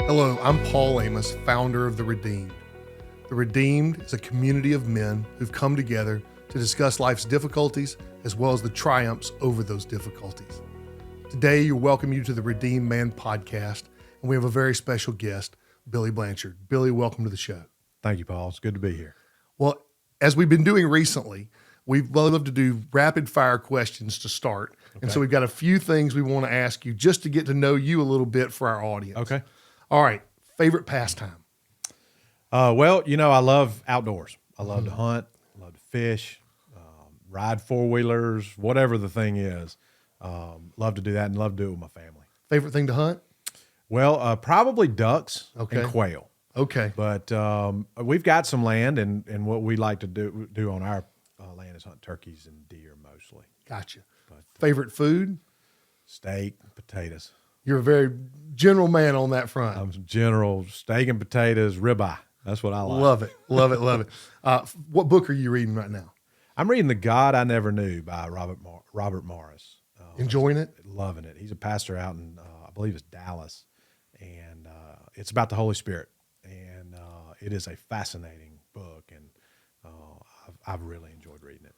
Hello, I'm Paul Amos, founder of The Redeemed. The Redeemed is a community of men who've come together to discuss life's difficulties as well as the triumphs over those difficulties. Today, you welcome you to the Redeemed Man podcast, and we have a very special guest, Billy Blanchard. Billy, welcome to the show. Thank you, Paul. It's good to be here. Well, as we've been doing recently, we'd love to do rapid fire questions to start. Okay. And so we've got a few things we want to ask you just to get to know you a little bit for our audience. Okay. All right. Favorite pastime? Well, I love outdoors. I love to hunt, I love to fish, ride four-wheelers, whatever the thing is. Love to do that and love to do it with my family. Favorite thing to hunt? Well, probably ducks and quail. Okay. But we've got some land, and what we like to do on our land is hunt turkeys and deer mostly. Gotcha. But, favorite food? Steak, potatoes. You're a very general man on that front. I'm general, steak and potatoes, ribeye. That's what I like. Love it. Love it. Love it. What book are you reading right now? I'm reading The God I Never Knew by Robert Morris. Enjoying it? Loving it. He's a pastor out in, I believe it's Dallas, and it's about the Holy Spirit, and it is a fascinating book, and I've really enjoyed reading it.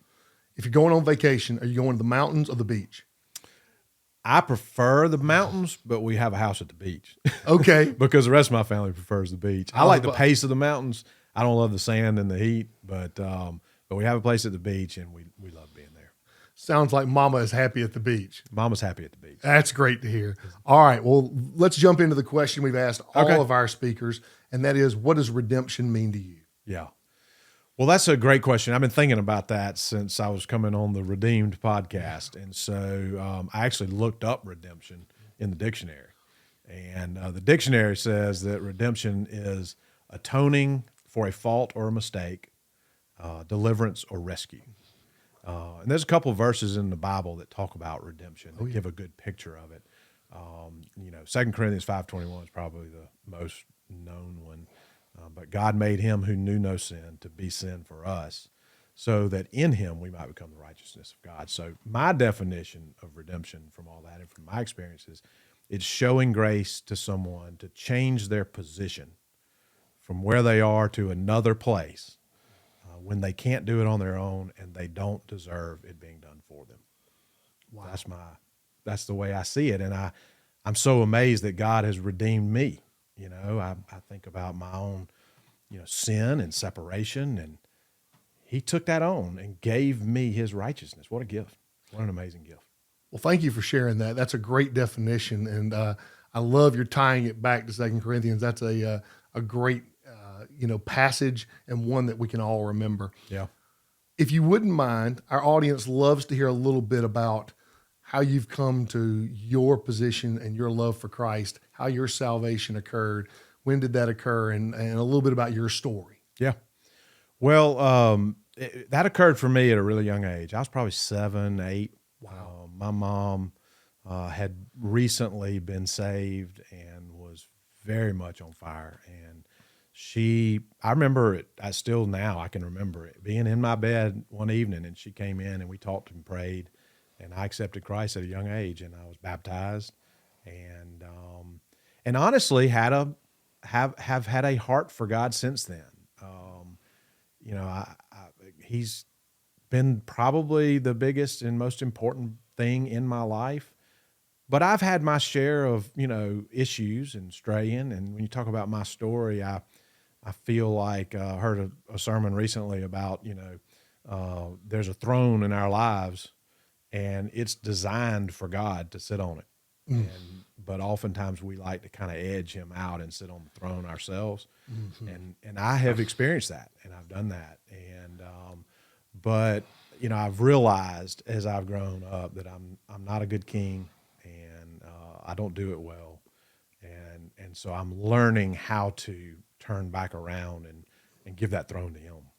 If you're going on vacation, are you going to the mountains or the beach? I prefer the mountains, but we have a house at the beach. Okay. Because the rest of my family prefers the beach. I like the pace of the mountains. I don't love the sand and the heat, but we have a place at the beach, and we love being there. Sounds like Mama is happy at the beach. Mama's happy at the beach. That's great to hear. All right. Well, let's jump into the question we've asked all of our speakers, and that is, what does redemption mean to you? Yeah. Well, that's a great question. I've been thinking about that since I was coming on the Redeemed podcast. And so I actually looked up redemption in the dictionary. And the dictionary says that redemption is atoning for a fault or a mistake, deliverance or rescue. And there's a couple of verses in the Bible that talk about redemption that give a good picture of it. 2 Corinthians 5:21 is probably the most known one. But God made him who knew no sin to be sin for us, so that in him we might become the righteousness of God. So my definition of redemption from all that and from my experiences, it's showing grace to someone to change their position from where they are to another place when they can't do it on their own and they don't deserve it being done for them. Wow. That's the way I see it. And I'm so amazed that God has redeemed me. I think about my own, sin and separation, and he took that on and gave me his righteousness. What a gift. What an amazing gift. Well, thank you for sharing that. That's a great definition, and I love your tying it back to 2 Corinthians. That's a great, passage and one that we can all remember. Yeah. If you wouldn't mind, our audience loves to hear a little bit about how you've come to your position and your love for Christ, how your salvation occurred, when did that occur, and a little bit about your story. Yeah. Well, that occurred for me at a really young age. I was probably 7, 8. Wow. My mom had recently been saved and was very much on fire. And I remember it, I can remember it, being in my bed one evening, and she came in and we talked and prayed. And I accepted Christ at a young age, and I was baptized, and honestly have had a heart for God since then. He's been probably the biggest and most important thing in my life, but I've had my share of issues and straying. And when you talk about my story, I feel like I heard a sermon recently about there's a throne in our lives. And it's designed for God to sit on it. But oftentimes we like to kind of edge him out and sit on the throne ourselves. Mm-hmm. And I have experienced that, and I've done that. And but I've realized as I've grown up that I'm not a good king, and I don't do it well. And so I'm learning how to turn back around and give that throne to him.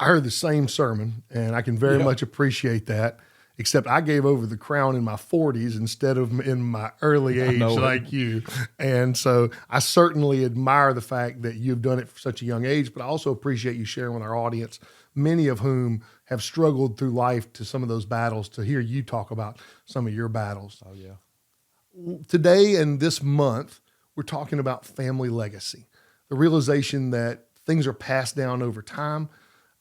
I heard the same sermon, and I can very much appreciate that. Except I gave over the crown in my 40s instead of in my early age like you. And so I certainly admire the fact that you've done it for such a young age, but I also appreciate you sharing with our audience, many of whom have struggled through life to some of those battles, to hear you talk about some of your battles. Oh, yeah. Today and this month, we're talking about family legacy, the realization that things are passed down over time.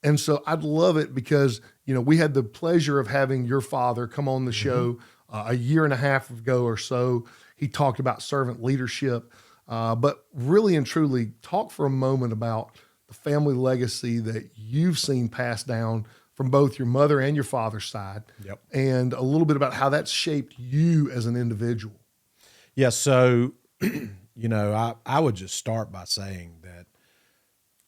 And so I'd love it because, we had the pleasure of having your father come on the show a year and a half ago or so. He talked about servant leadership, but really and truly talk for a moment about the family legacy that you've seen passed down from both your mother and your father's side, and a little bit about how that's shaped you as an individual. Yeah, so, I would just start by saying that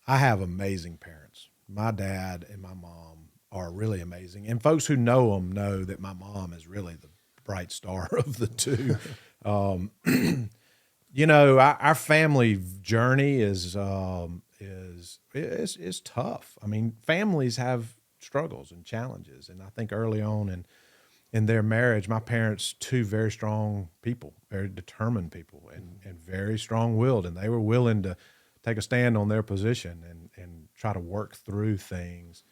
I have amazing parents. My dad and my mom are really amazing. And folks who know them know that my mom is really the bright star of the two. Our family journey is tough. I mean, families have struggles and challenges. And I think early on in their marriage, my parents, two very strong people, very determined people, and very strong-willed, and they were willing to take a stand on their position and try to work through things.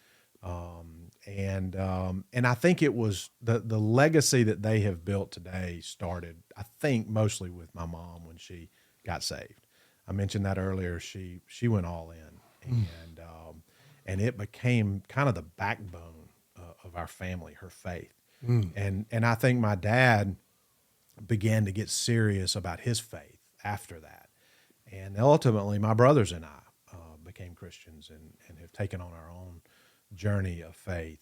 And I think it was the legacy that they have built today started, I think, mostly with my mom when she got saved. I mentioned that earlier. She went all in, and it became kind of the backbone of our family, her faith. And I think my dad began to get serious about his faith after that. And ultimately, my brothers and I became Christians and have taken on our own journey of faith.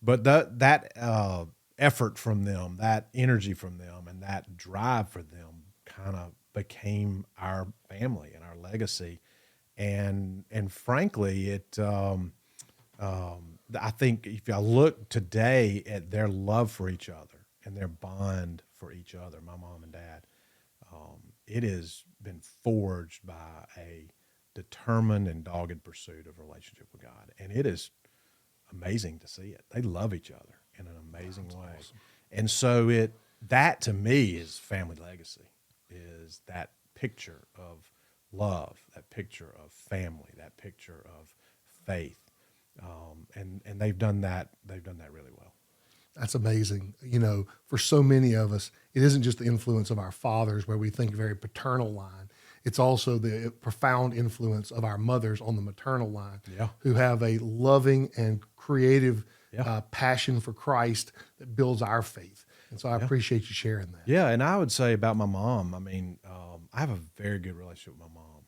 But that effort from them, that energy from them, and that drive for them kind of became our family and our legacy. And frankly, it I think if I look today at their love for each other and their bond for each other, my mom and dad, it has been forged by a determined and dogged pursuit of relationship with God. And it is amazing to see it. They love each other in an amazing way. Awesome. And so that to me is family legacy, is that picture of love, that picture of family, that picture of faith. And they've done that really well. That's amazing. For so many of us, it isn't just the influence of our fathers where we think very paternal line. It's also the profound influence of our mothers on the maternal line, who have a loving and creative passion for Christ that builds our faith. And so I appreciate you sharing that. Yeah, and I would say about my mom, I mean, I have a very good relationship with my mom,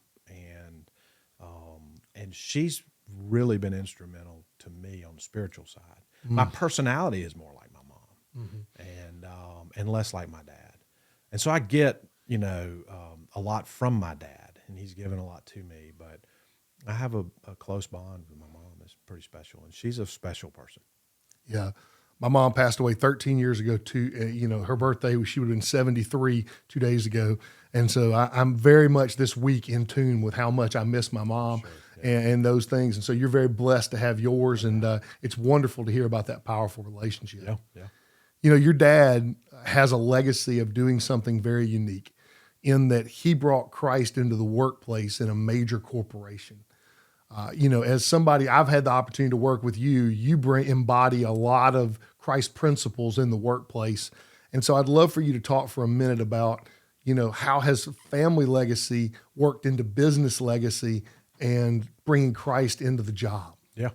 and she's really been instrumental to me on the spiritual side. My personality is more like my mom, and less like my dad. And so I get, a lot from my dad, and he's given a lot to me, but I have a close bond with my mom. It's pretty special, and she's a special person. Yeah. My mom passed away 13 years ago too. Her birthday, she would have been 73 2 days ago. And so I'm very much this week in tune with how much I miss my mom. Sure. And those things. And so you're very blessed to have yours. And it's wonderful to hear about that powerful relationship. Yeah. Your dad has a legacy of doing something very unique in that he brought Christ into the workplace in a major corporation. As somebody, I've had the opportunity to work with you, embody a lot of Christ principles in the workplace. And so I'd love for you to talk for a minute about, how has family legacy worked into business legacy and bringing Christ into the job? Yeah.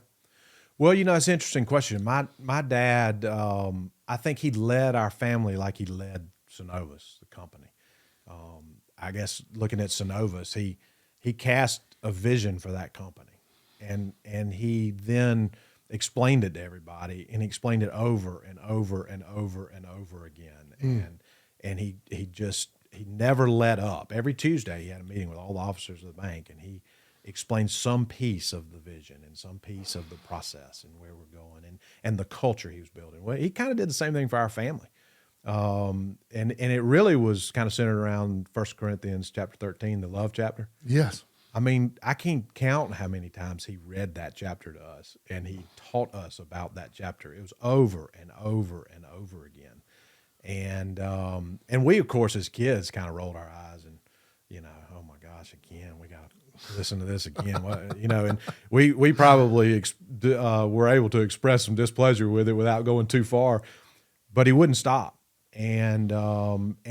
Well, it's an interesting question. My dad, I think he led our family like he led Synovus, the company. I guess looking at Synovus, he cast a vision for that company, and he then explained it to everybody, and he explained it over and over and over and over again. And he never let up. Every Tuesday he had a meeting with all the officers of the bank, and he explained some piece of the vision and some piece of the process and where we're going and the culture he was building. Well, he kind of did the same thing for our family. And it really was kind of centered around 1 Corinthians chapter 13, the love chapter. Yes. I mean, I can't count how many times he read that chapter to us, and he taught us about that chapter. It was over and over and over again. And we, of course, as kids kind of rolled our eyes and, oh my gosh, again, we got to listen to this again. And we probably were able to express some displeasure with it without going too far, but he wouldn't stop. And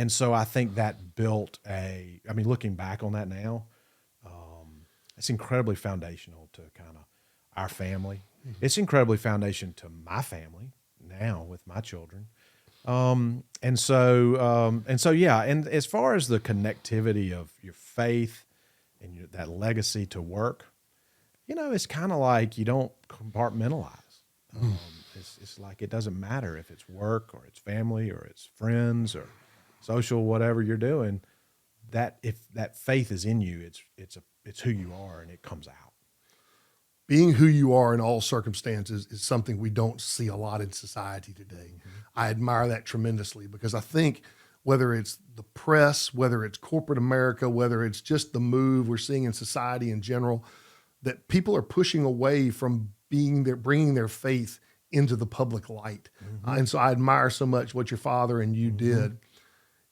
so I think that built looking back on that now, it's incredibly foundational to kind of our family. It's incredibly foundational to my family now with my children. And so, yeah. And as far as the connectivity of your faith and that legacy to work, it's kind of like you don't compartmentalize. It's like it doesn't matter if it's work or it's family or it's friends or social, whatever you're doing. That if that faith is in you, it's who you are and it comes out. Being who you are in all circumstances is something we don't see a lot in society today. I admire that tremendously because I think whether it's the press, whether it's corporate America, whether it's just the move we're seeing in society in general, that people are pushing away from bringing their faith into the public light. And so I admire so much what your father and you did.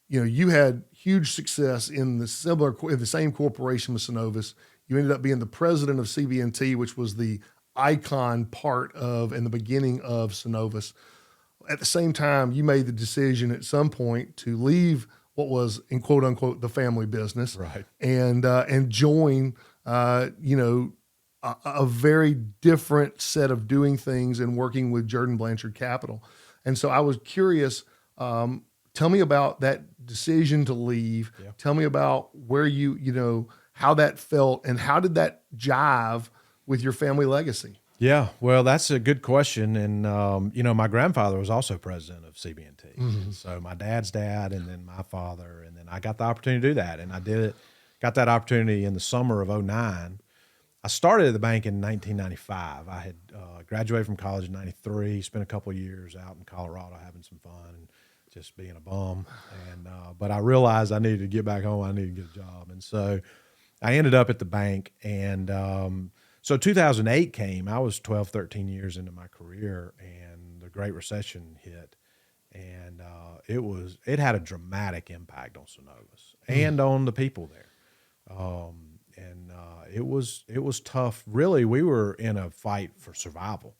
You had huge success in the same corporation with Synovus. You ended up being the president of CB&T, which was the icon part of and the beginning of Synovus. At the same time, you made the decision at some point to leave what was, in quote unquote, the family business, right, and join, a very different set of doing things and working with James Blanchard Capital. And so I was curious. Tell me about that decision to leave. Yeah. Tell me about where how that felt and how did that jive with your family legacy? Yeah, well, that's a good question. And, my grandfather was also president of CB&T. So my dad's dad and then my father, and then I got the opportunity to do that. And I got that opportunity in the summer of 2009. I started at the bank in 1995. I had graduated from college in 93, spent a couple of years out in Colorado having some fun and just being a bum. But I realized I needed to get back home. I needed to get a job. And so I ended up at the bank. And so 2008 came. I was 12, 13 years into my career, and the Great Recession hit. And it had a dramatic impact on Synovus and on the people there. It was tough. Really, we were in a fight for survival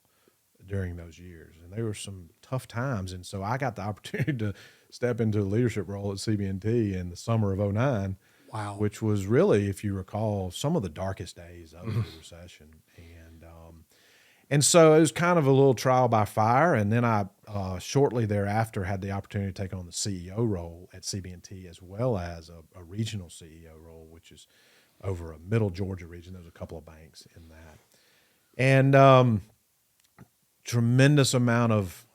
during those years, and there were some tough times. And so I got the opportunity to step into a leadership role at CB&T in the summer of 2009. Wow. Which was really, if you recall, some of the darkest days of the recession. And so it was kind of a little trial by fire. And then I shortly thereafter had the opportunity to take on the CEO role at CB&T as well as a regional CEO role, which is over a middle Georgia region. There's a couple of banks in that. And tremendous amount of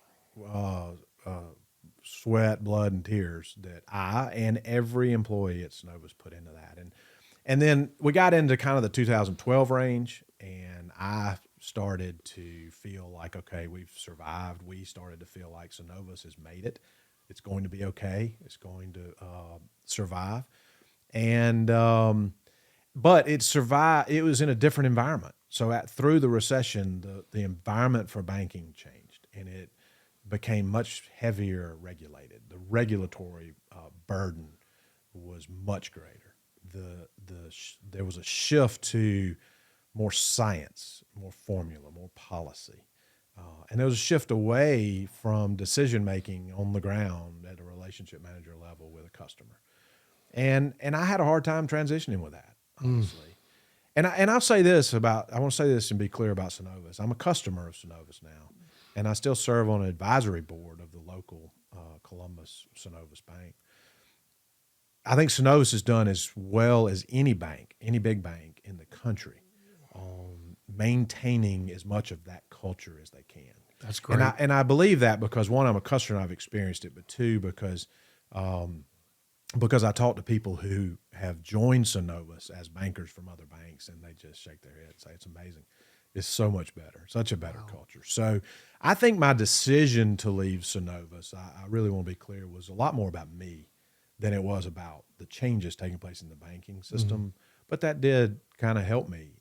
sweat, blood, and tears that I and every employee at Synovus put into that. And then we got into kind of the 2012 range, and I started to feel like, okay, we've survived. We started to feel like Synovus has made it. It's going to be okay. It's going to survive. And but it survived. It was in a different environment. So through the recession, the environment for banking changed, and it became much heavier regulated. The regulatory burden was much greater. There was a shift to more science, more formula, more policy. And there was a shift away from decision-making on the ground at a relationship manager level with a customer. And I had a hard time transitioning with that, honestly. And I'll say this I want to say this and be clear about Synovus. I'm a customer of Synovus now, and I still serve on an advisory board of the local Columbus Synovus Bank. I think Synovus has done as well as any bank, any big bank in the country on maintaining as much of that culture as they can. That's great. And I believe that because, one, I'm a customer and I've experienced it, but two, because I talk to people who have joined Synovus as bankers from other banks, and they just shake their head and say, it's amazing. It's so much better, such a better culture. So I think my decision to leave Synovus, I really want to be clear, was a lot more about me than it was about the changes taking place in the banking system. But that did kind of help me.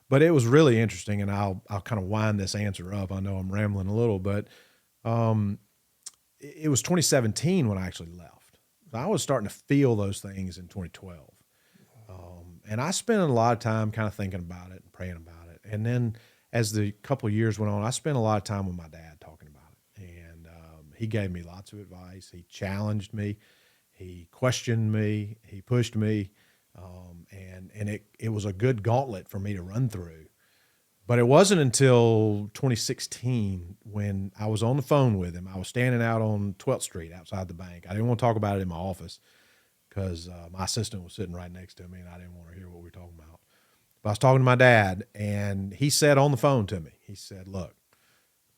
But it was really interesting, and I'll kind of wind this answer up. I know I'm rambling a little, but it was 2017 when I actually left. I was starting to feel those things in 2012. And I spent a lot of time kind of thinking about it and praying about it. And then as the couple of years went on, I spent a lot of time with my dad talking about it. And He gave me lots of advice. He challenged me. He questioned me. He pushed me. And it was a good gauntlet for me to run through. But it wasn't until 2016 when I was on the phone with him. I was standing out on 12th Street outside the bank. I didn't want to talk about it in my office because my assistant was sitting right next to me, and I didn't want to hear what we were talking about. But I was talking to my dad, and he said on the phone to me, he said, look,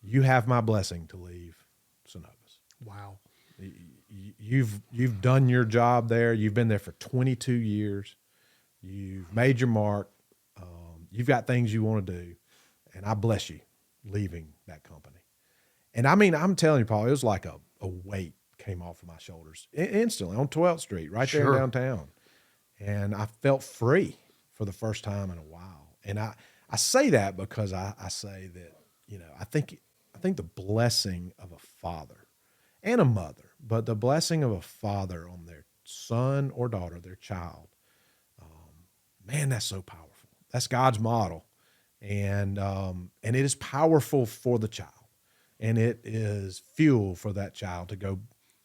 you have my blessing to leave Synovus. Wow. You've done your job there. You've been there for 22 years. You've made your mark. You've got things you want to do, and I bless you leaving that company. And I mean, I'm telling you, Paul, it was like a weight came off of my shoulders instantly on 12th Street, right there in downtown. And I felt free for the first time in a while. And I say that because I say that, you know, I think the blessing of a father and a mother, but the blessing of a father on their son or daughter, their child, man, that's so powerful. That's God's model. And it is powerful for the child. And it is fuel for that child to go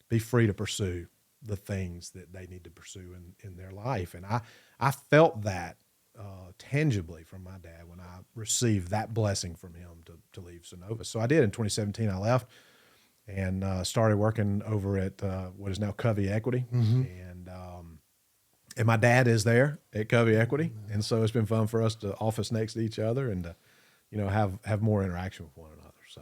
be free to pursue the things that they need to pursue in their life. And I felt that tangibly from my dad when I received that blessing from him to leave Synovus. So I did. In 2017, I left and started working over at what is now Covey Equity. Mm-hmm. And my dad is there at Covey Equity. And so it's been fun for us to office next to each other and to, you know, have more interaction with one another. So,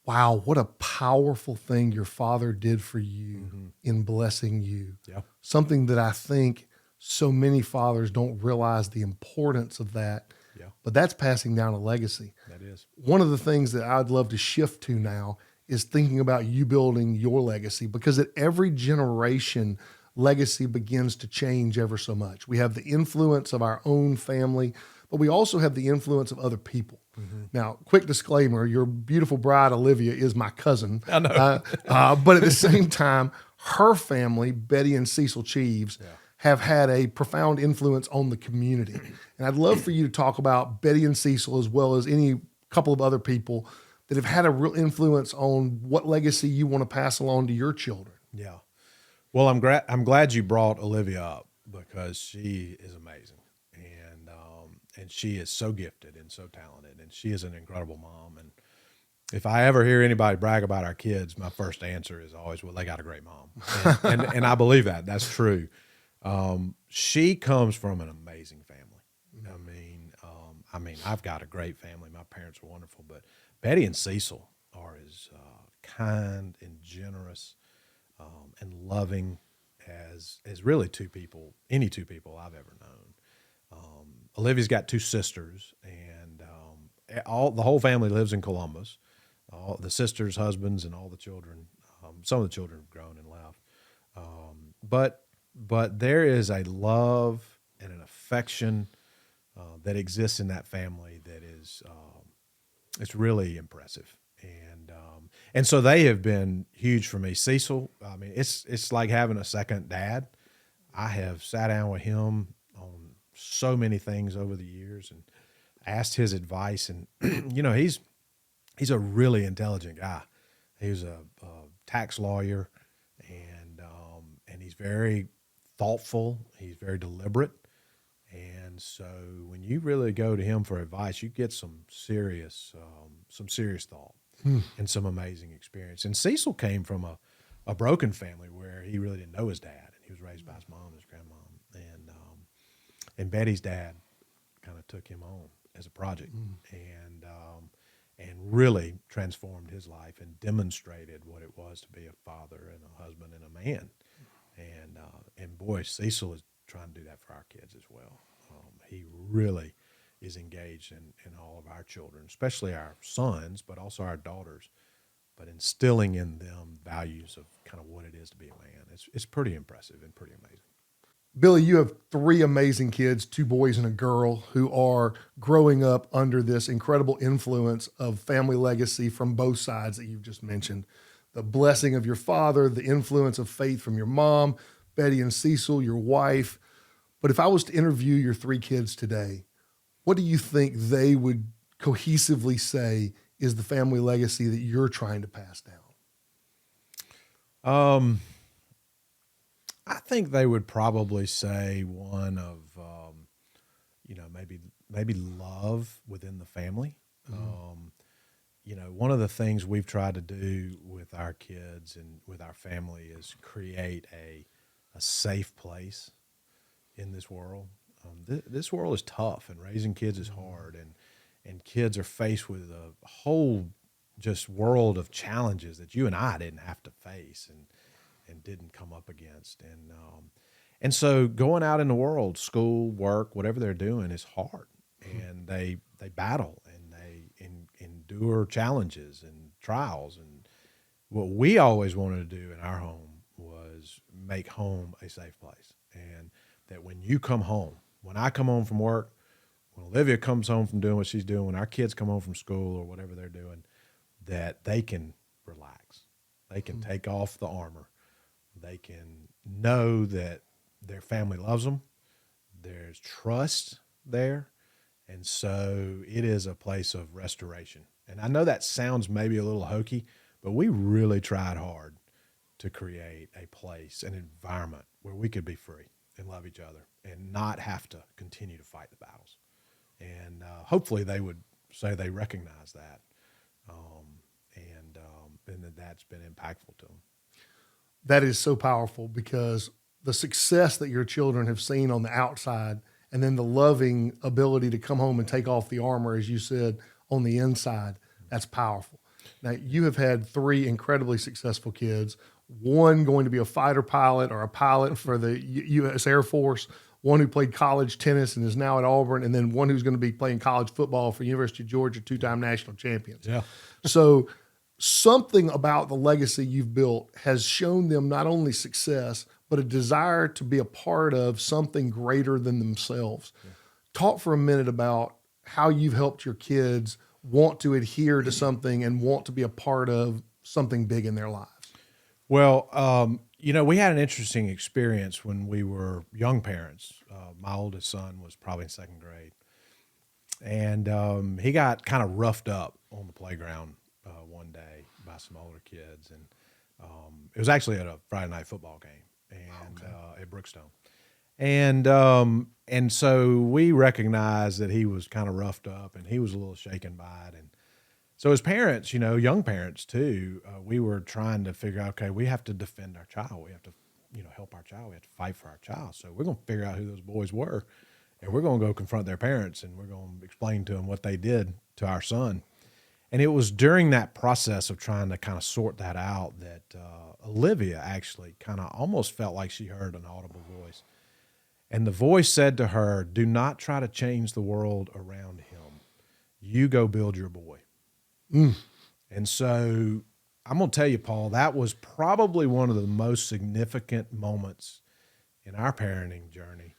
wow, what a powerful thing your father did for you in blessing you. Yeah. Something that I think so many fathers don't realize the importance of that. Yeah. But that's passing down a legacy. That is. One of the things that I'd love to shift to now is thinking about you building your legacy, because at every generation, legacy begins to change ever so much. We have the influence of our own family, but we also have the influence of other people. Mm-hmm. Now, quick disclaimer, your beautiful bride, Olivia, is my cousin. I know. But at the same time, her family, Betty and Cecil Cheeves, have had a profound influence on the community. And I'd love for you to talk about Betty and Cecil, as well as any couple of other people that have had a real influence on what legacy you want to pass along to your children. Yeah. Well, I'm glad you brought Olivia up, because she is amazing, and she is so gifted and so talented, and she is an incredible mom. And if I ever hear anybody brag about our kids, my first answer is always, "Well, they got a great mom," and I believe that that's true. She comes from an amazing family. I mean, I've got a great family. My parents were wonderful, but Betty and Cecil are as kind and generous and loving as really any two people I've ever known. Olivia's got two sisters, and the whole family lives in Columbus. All the sisters' husbands and all the children. Some of the children have grown and left, but there is a love and an affection that exists in that family that is it's really impressive. And so they have been huge for me. Cecil, I mean, it's like having a second dad. I have sat down with him on so many things over the years and asked his advice. And, you know, he's a really intelligent guy. He was a tax lawyer, and he's very thoughtful. He's very deliberate. And so when you really go to him for advice, you get some serious thought. And some amazing experience. And Cecil came from a broken family where he really didn't know his dad, and he was raised by his mom and his grandmom. And Betty's dad kind of took him on as a project, and really transformed his life and demonstrated what it was to be a father and a husband and a man. And boy, Cecil is trying to do that for our kids as well. He really is engaged in all of our children, especially our sons, but also our daughters, but instilling in them values of kind of what it is to be a man. It's pretty impressive and pretty amazing. Billy, you have three amazing kids, 2 boys and a girl, who are growing up under this incredible influence of family legacy from both sides that you've just mentioned. The blessing of your father, the influence of faith from your mom, Betty and Cecil, your wife. But if I was to interview your 3 kids today, what do you think they would cohesively say is the family legacy that you're trying to pass down? I think they would probably say one of, maybe love within the family. One of the things we've tried to do with our kids and with our family is create a safe place in this world. This world is tough, and raising kids is hard, and kids are faced with a whole just world of challenges that you and I didn't have to face and didn't come up against. And so going out in the world, school, work, whatever they're doing is hard, and they battle and they endure challenges and trials. And what we always wanted to do in our home was make home a safe place, and that when you come home, when I come home from work, when Olivia comes home from doing what she's doing, when our kids come home from school or whatever they're doing, that they can relax. They can take off the armor. They can know that their family loves them. There's trust there. And so it is a place of restoration. And I know that sounds maybe a little hokey, but we really tried hard to create a place, an environment where we could be free and love each other and not have to continue to fight the battles. And hopefully they would say they recognize that, and that's been impactful to them. That is so powerful, because the success that your children have seen on the outside, and then the loving ability to come home and take off the armor, as you said, on the inside, that's powerful. Now, you have had 3 incredibly successful kids, one going to be a fighter pilot or a pilot for the U.S. Air Force, one who played college tennis and is now at Auburn, and then one who's going to be playing college football for University of Georgia, 2-time national champions. Yeah. So something about the legacy you've built has shown them not only success, but a desire to be a part of something greater than themselves. Yeah. Talk for a minute about how you've helped your kids want to adhere to something and want to be a part of something big in their lives. Well, we had an interesting experience when we were young parents. My oldest son was probably in 2nd grade, and he got kind of roughed up on the playground one day by some older kids, and it was actually at a Friday night football game and at Brookstone, and so we recognized that he was kind of roughed up and he was a little shaken by it, and so as parents, young parents too, we were trying to figure out, okay, we have to defend our child. We have to, help our child. We have to fight for our child. So we're going to figure out who those boys were, and we're going to go confront their parents, and we're going to explain to them what they did to our son. And it was during that process of trying to kind of sort that out that Olivia actually kind of almost felt like she heard an audible voice. And the voice said to her, "Do not try to change the world around him. You go build your boy." And so I'm going to tell you, Paul, that was probably one of the most significant moments in our parenting journey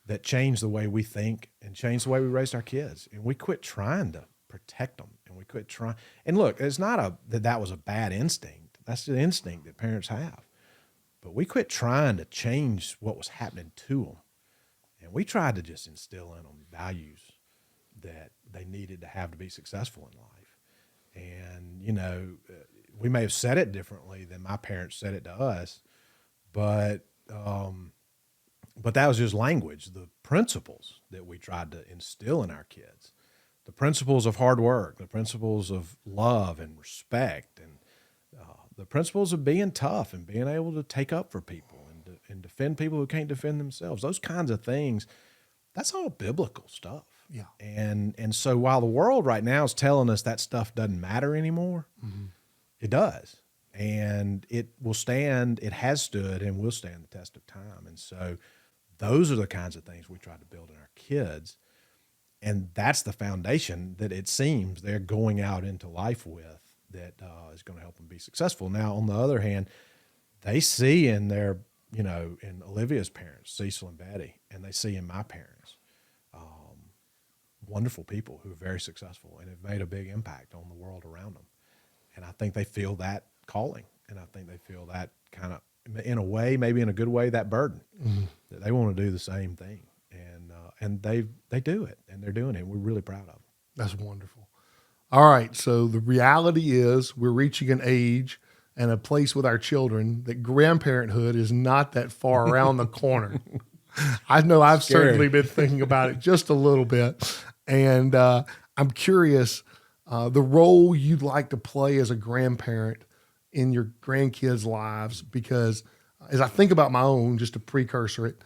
that changed the way we think and changed the way we raised our kids. And we quit trying to protect them, and we quit trying. And look, it's not that was a bad instinct. That's the instinct that parents have. But we quit trying to change what was happening to them. And we tried to just instill in them values that they needed to have to be successful in life. And, we may have said it differently than my parents said it to us, but that was just language, the principles that we tried to instill in our kids, the principles of hard work, the principles of love and respect, and the principles of being tough and being able to take up for people and defend people who can't defend themselves. Those kinds of things, that's all biblical stuff. Yeah. And so while the world right now is telling us that stuff doesn't matter anymore, it does. And it will stand, it has stood and will stand the test of time. And so those are the kinds of things we try to build in our kids. And that's the foundation that it seems they're going out into life with that is going to help them be successful. Now, on the other hand, they see in their, in Olivia's parents, Cecil and Betty, and they see in my parents, wonderful people who are very successful and have made a big impact on the world around them. And I think they feel that calling, and I think they feel that kind of, in a way, maybe in a good way, that burden that they want to do the same thing. And they do it, and they're doing it. We're really proud of them. That's wonderful. All right. So the reality is we're reaching an age and a place with our children, that grandparenthood is not that far around the corner. I know I've certainly been thinking about it just a little bit. And I'm curious, the role you'd like to play as a grandparent in your grandkids' lives, because as I think about my own, just to precursor it,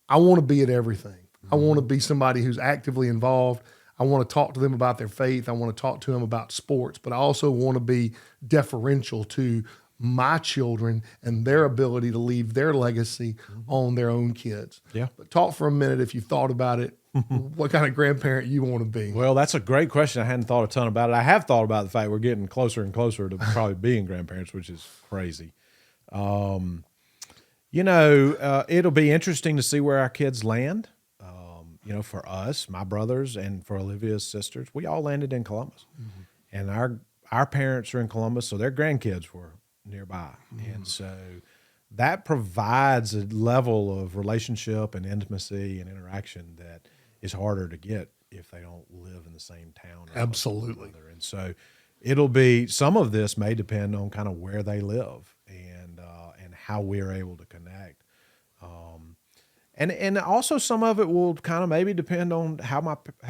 I want to be at everything. I want to be somebody who's actively involved. I want to talk to them about their faith. I want to talk to them about sports, but I also want to be deferential to my children and their ability to leave their legacy on their own kids. Yeah. But talk for a minute, if you've thought about it, what kind of grandparent you want to be. Well, that's a great question. I hadn't thought a ton about it. I have thought about the fact we're getting closer and closer to probably being grandparents, which is crazy. It'll be interesting to see where our kids land. For us, my brothers, and for Olivia's sisters, we all landed in Columbus. And our parents are in Columbus, so their grandkids were nearby. And so that provides a level of relationship and intimacy and interaction that is harder to get if they don't live in the same town. Absolutely. And so it'll be, some of this may depend on kind of where they live and how we're able to connect. And also some of it will kind of maybe depend on how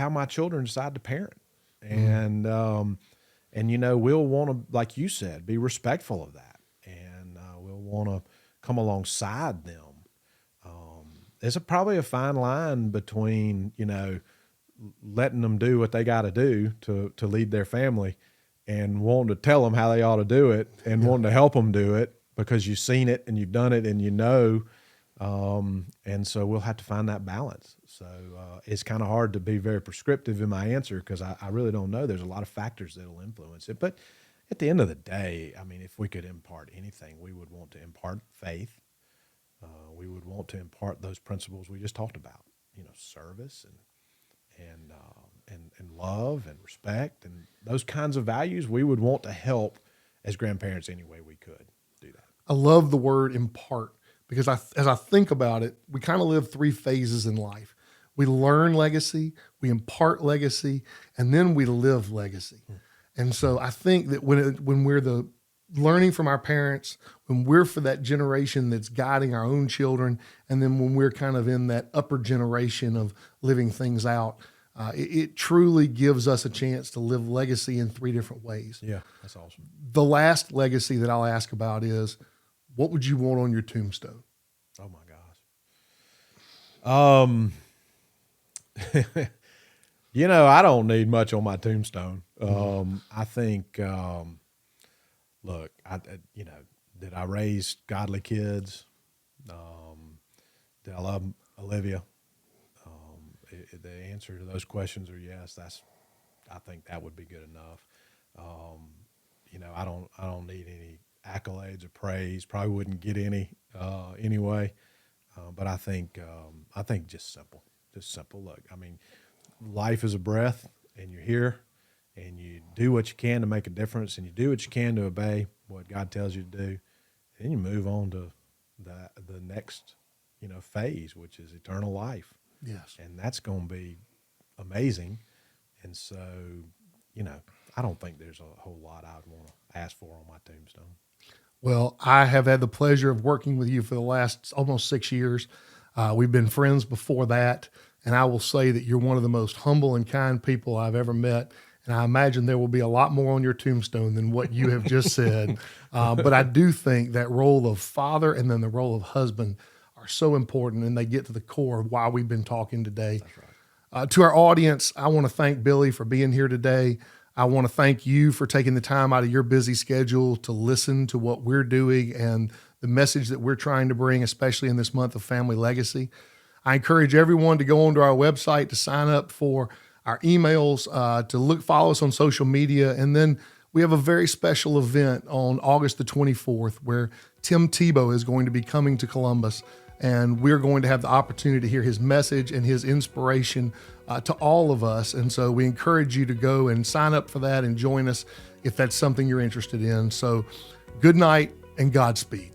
my children decide to parent. And we'll want to, like you said, be respectful of that. And we'll want to come alongside them. There's probably a fine line between, letting them do what they got to do to lead their family and wanting to tell them how they ought to do it and wanting to help them do it because you've seen it and you've done it and and so we'll have to find that balance. So it's kind of hard to be very prescriptive in my answer because I really don't know. There's a lot of factors that will influence it. But at the end of the day, I mean, if we could impart anything, we would want to impart faith. We would want to impart those principles we just talked about, service and love and respect and those kinds of values. We would want to help as grandparents any way we could do that. I love the word impart. Because as I think about it, we kind of live three phases in life. We learn legacy, we impart legacy, and then we live legacy. And so I think that when we're learning from our parents, when we're for that generation that's guiding our own children, and then when we're kind of in that upper generation of living things out, it truly gives us a chance to live legacy in three different ways. Yeah, that's awesome. The last legacy that I'll ask about is, what would you want on your tombstone? Oh my gosh. I don't need much on my tombstone. I think, look, did I raise godly kids? Did I love Olivia? The answer to those questions are yes. I think that would be good enough. I don't need any accolades or praise. Probably wouldn't get any anyway. But I think just simple. Look, I mean, life is a breath, and you're here, and you do what you can to make a difference, and you do what you can to obey what God tells you to do. Then you move on to the next phase, which is eternal life. Yes, and that's going to be amazing. And so, I don't think there's a whole lot I'd want to ask for on my tombstone. Well, I have had the pleasure of working with you for the last almost 6 years. We've been friends before that, and I will say that you're one of the most humble and kind people I've ever met, and I imagine there will be a lot more on your tombstone than what you have just said. But I do think that role of father and then the role of husband are so important, and they get to the core of why we've been talking today. That's right. To our audience, I want to thank Billy for being here today. I want to thank you for taking the time out of your busy schedule to listen to what we're doing and the message that we're trying to bring, especially in this month of Family Legacy. I encourage everyone to go onto our website to sign up for our emails, to follow us on social media. And then we have a very special event on August the 24th where Tim Tebow is going to be coming to Columbus, and we're going to have the opportunity to hear his message and his inspiration to all of us. And so we encourage you to go and sign up for that and join us if that's something you're interested in. So good night and Godspeed.